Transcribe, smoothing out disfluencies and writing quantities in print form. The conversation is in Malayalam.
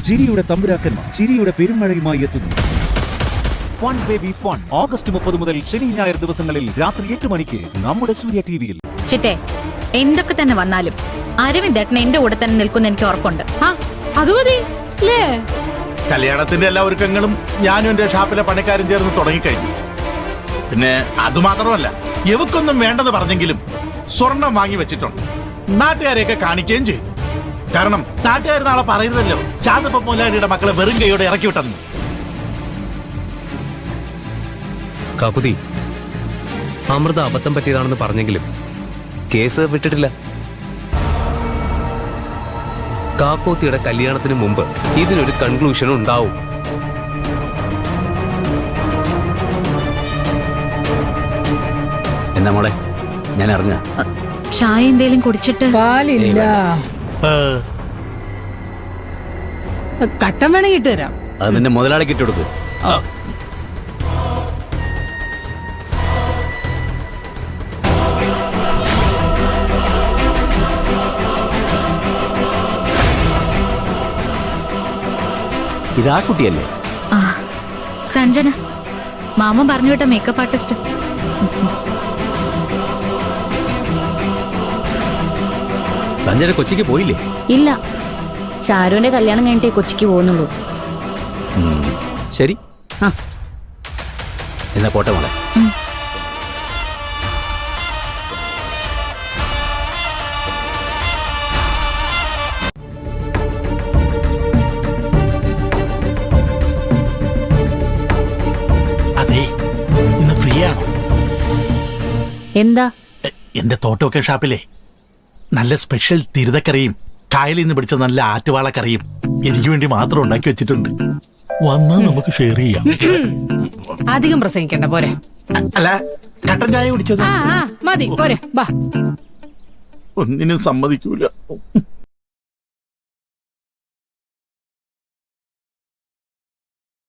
ചിരിയുടെ തമ്പുരാക്കന്മാർ ചിരിയുടെ പെരുമഴയുമായി എത്തുന്നു. ഫൺ ബേബി ഫൺ ഓഗസ്റ്റ് 30 മുതൽ ശനി ഞായർ ദിവസങ്ങളിൽ രാത്രി 8 മണിക്ക് നമ്മുടെ സൂര്യ ടിവിയിൽ. ചിറ്റേ, എന്തൊക്കെ തന്നെ വന്നാലും അരവിന്ദ് ഏട്ടൻ എന്റെ കൂടെ തന്നെ നിൽക്കുന്ന എനിക്ക് ഉറപ്പുണ്ട്. അത് മതി. കല്യാണത്തിന്റെ എല്ലാ ഒരുക്കങ്ങളും ഞാനും എന്റെ ഷാപ്പിലെ പണിക്കാരും ചേർന്ന് തുടങ്ങിക്കഴിഞ്ഞു. പിന്നെ അതുമാത്രമല്ല, എവക്കൊന്നും വേണ്ടെന്ന് പറഞ്ഞെങ്കിലും സ്വർണം വാങ്ങി വെച്ചിട്ടുണ്ട്. നാട്ടുകാരെയൊക്കെ കാണിക്കുകയും ചെയ്തു. കാരണം നാട്ടുകാർ നാളെ പറയരുതല്ലോ ശാന്തപ്പ മുതലാളിയുടെ മക്കളെ വെറും കൈയോടെ ഇറക്കി വിട്ടെന്ന്. കാക്കുതി, അമൃത അബദ്ധം പറ്റിയതാണെന്ന് പറഞ്ഞെങ്കിലും കേസ് വിട്ടിട്ടില്ല. കാക്കോത്തിയുടെ കല്യാണത്തിന് മുമ്പ് ഇതിനൊരു കൺക്ലൂഷൻ ഉണ്ടാവും. എന്നാ മോളെ, ഞാൻ അറിഞ്ഞ ചായ എന്തേലും കുടിച്ചിട്ട് പാലില്ല. കട്ടൻ വേണമെങ്കിൽ ഇട്ട് തരാം. അത് നിന്റെ മുതലാളിക്ക് ഇട്ട് കൊടുക്ക്. ഇതാ കുട്ടിയല്ലേ? സഞ്ജന, മാമൻ പറഞ്ഞു വിട്ട മേക്കപ്പ് ആർട്ടിസ്റ്റ്. സഞ്ജന കൊച്ചിക്ക് പോയില്ലേ? ഇല്ല, ചാരുവിന്റെ കല്യാണം കഴിഞ്ഞിട്ടേ കൊച്ചിക്ക് പോകുന്നുള്ളൂ. ശരി, എന്നാ പോട്ടെ മോളെ. അതെ, ഇന്ന് ഫ്രീ ആണോ? എന്താ? എന്റെ തോട്ടമൊക്കെ ഷാപ്പിലെ നല്ല സ്പെഷ്യൽ തിരുതക്കറിയും കായലിൽ നിന്ന് പിടിച്ച നല്ല ആറ്റുവാളക്കറിയും എനിക്ക് വേണ്ടി മാത്രം ഉണ്ടാക്കി വെച്ചിട്ടുണ്ട്. വന്നാ നമുക്ക് ഷെയർ ചെയ്യാം. അധികം പ്രസംഗിക്കണ്ട, പോരെ. അല്ല, കട്ടൻ ചായ കുടിച്ചത് മതി, പോരെ. ബാ. ഒന്നിനും സമ്മതിക്കൂല.